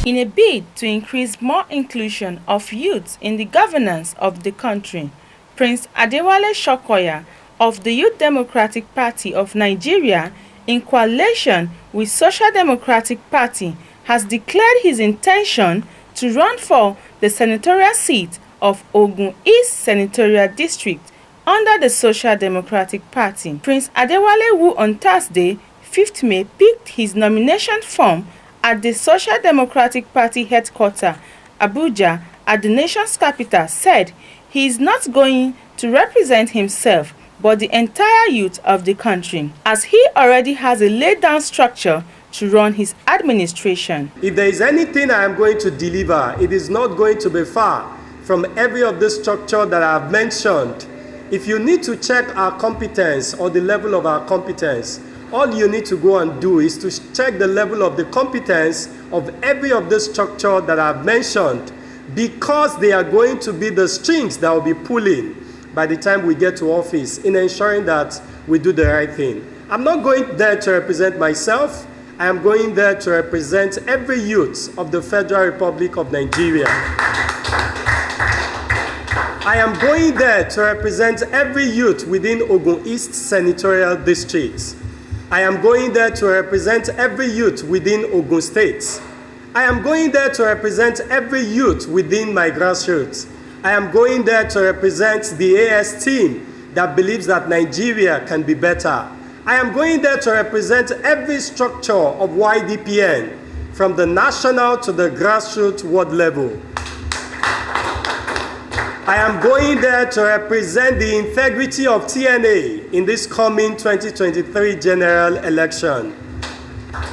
In a bid to increase more inclusion of youth in the governance of the country, Prince Adewale Shokoya of the Youth Democratic Party of Nigeria, in coalition with Social Democratic Party, has declared his intention to run for the senatorial seat of Ogun East Senatorial District under the Social Democratic Party. Prince Adewale, who on Thursday, 5th May, picked his nomination form at the Social Democratic Party headquarters, Abuja, at the nation's capital, said he is not going to represent himself but the entire youth of the country, as he already has a laid-down structure to run his administration. If there is anything I am going to deliver, it is not going to be far from every of the structure that I have mentioned. If you need to check our competence or the level of our competence, all you need to go and do is to check the level of the competence of every of the structure that I've mentioned, because they are going to be the strings that will be pulling by the time we get to office in ensuring that we do the right thing. I'm not going there to represent myself. I am going there to represent every youth of the Federal Republic of Nigeria. I am going there to represent every youth within Ogun East Senatorial District. I am going there to represent every youth within Ogun State. I am going there to represent every youth within my grassroots. I am going there to represent the AS team that believes that Nigeria can be better. I am going there to represent every structure of YDPN, from the national to the grassroots ward level. I am going there to represent the integrity of TNA in this coming 2023 general election.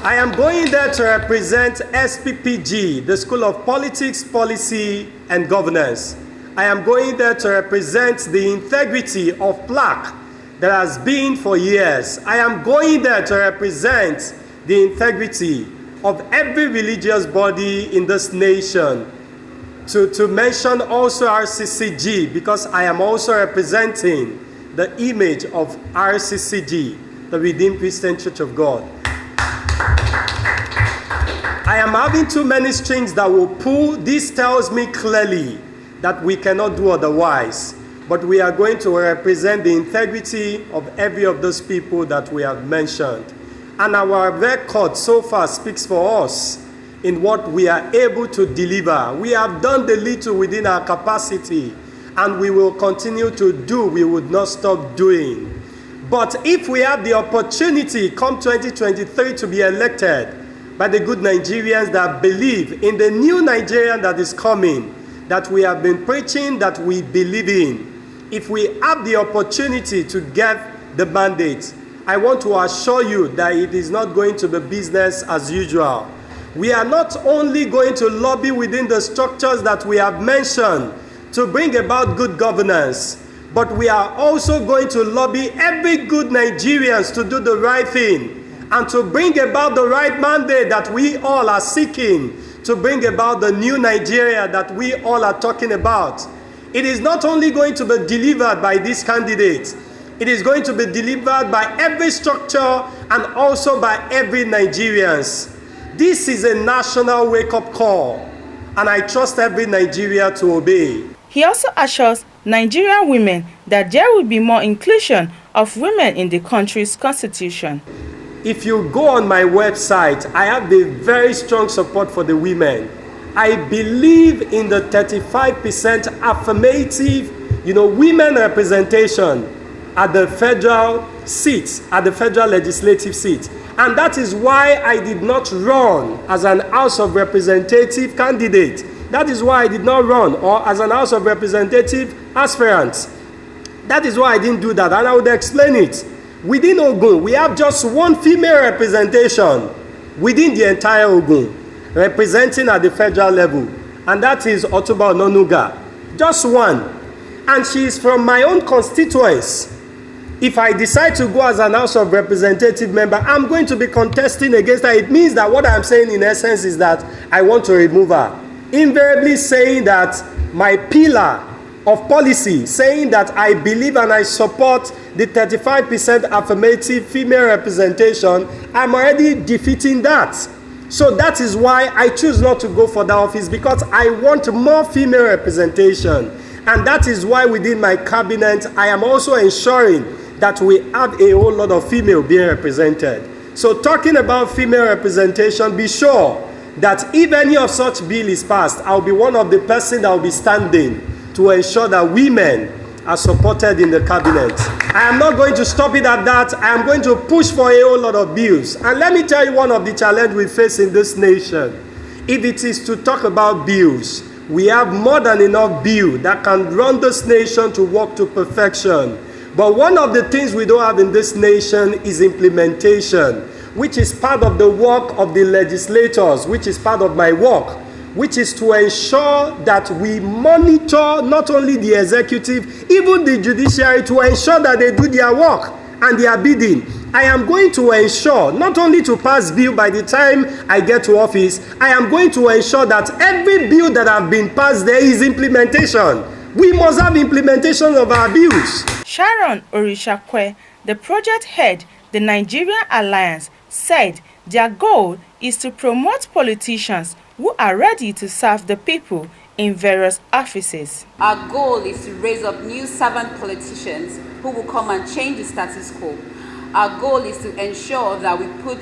I am going there to represent SPPG, the School of Politics, Policy and Governance. I am going there to represent the integrity of plaque that has been for years. I am going there to represent the integrity of every religious body in this nation. To mention also RCCG, because I am also representing the image of RCCG, the Redeemed Christian Church of God. I am having too many strings that will pull. This tells me clearly that we cannot do otherwise, but we are going to represent the integrity of every of those people that we have mentioned. And our record so far speaks for us in what we are able to deliver. We have done the little within our capacity, and we will continue to do. We would not stop doing. But if we have the opportunity come 2023 to be elected by the good Nigerians that believe in the new Nigerian that is coming, that we have been preaching, that we believe in, if we have the opportunity to get the mandate, I want to assure you that it is not going to be business as usual. We are not only going to lobby within the structures that we have mentioned to bring about good governance, but we are also going to lobby every good Nigerians to do the right thing and to bring about the right mandate that we all are seeking, to bring about the new Nigeria that we all are talking about. It is not only going to be delivered by these candidates, it is going to be delivered by every structure and also by every Nigerians. This is a national wake-up call, and I trust every Nigeria to obey. He also assures Nigerian women that there will be more inclusion of women in the country's constitution. If you go on my website, I have a very strong support for the women. I believe in the 35% affirmative, women representation at the federal seat, at the federal legislative seat. And that is why I did not run as an House of Representative candidate. That is why I did not run, or as an House of Representative aspirant. That is why I didn't do that, and I would explain it. Within Ogun, we have just one female representation within the entire Ogun, representing at the federal level, and that is Otuba Ononuga. Just one. And she is from my own constituency. If I decide to go as an House of Representative member, I'm going to be contesting against her. It means that what I'm saying in essence is that I want to remove her. Invariably saying that my pillar of policy, saying that I believe and I support the 35% affirmative female representation, I'm already defeating that. So that is why I choose not to go for that office, because I want more female representation. And that is why within my cabinet, I am also ensuring that we have a whole lot of female being represented. So talking about female representation, be sure that if any of such bill is passed, I'll be one of the persons that will be standing to ensure that women are supported in the cabinet. I am not going to stop it at that. I am going to push for a whole lot of bills. And let me tell you one of the challenges we face in this nation. If it is to talk about bills, we have more than enough bills that can run this nation to work to perfection. But one of the things we don't have in this nation is implementation, which is part of the work of the legislators, which is part of my work, which is to ensure that we monitor not only the executive, even the judiciary, to ensure that they do their work and their bidding. I am going to ensure not only to pass bill by the time I get to office, I am going to ensure that every bill that have been passed there is implementation. We must have implementation of our bills. Sharon Orishakwe, the project head, the Nigerian Alliance, said their goal is to promote politicians who are ready to serve the people in various offices. Our goal is to raise up new servant politicians who will come and change the status quo. Our goal is to ensure that we put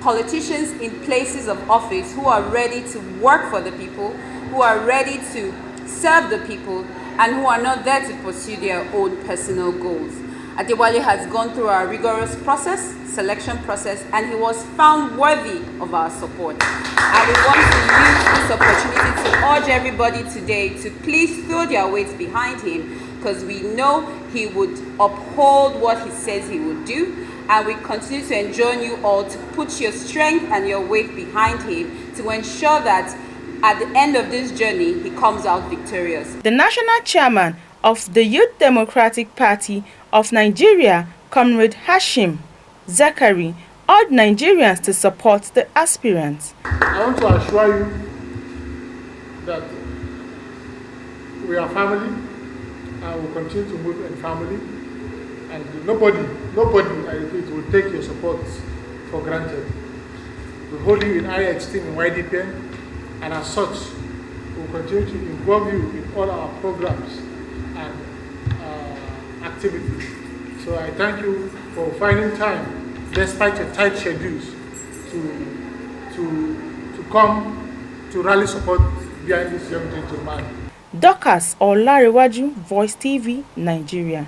politicians in places of office who are ready to work for the people, who are ready to serve the people, and who are not there to pursue their own personal goals. Adewale has gone through a rigorous process, selection process, and he was found worthy of our support. And we want to use this opportunity to urge everybody today to please throw their weight behind him, because we know he would uphold what he says he would do, and we continue to enjoin you all to put your strength and your weight behind him to ensure that at the end of this journey, he comes out victorious. The national chairman of the Youth Democratic Party of Nigeria, Comrade Hashim Zakari, urged Nigerians to support the aspirants. I want to assure you that we are family and will continue to move in family, and nobody, I repeat, will take your support for granted. We hold you in high esteem in YDPN, and as such, we will continue to involve you in all our programs and activities. So I thank you for finding time, despite your tight schedules, to come to rally support behind this young gentleman. Dorcas Olarewaju, Voice TV, Nigeria.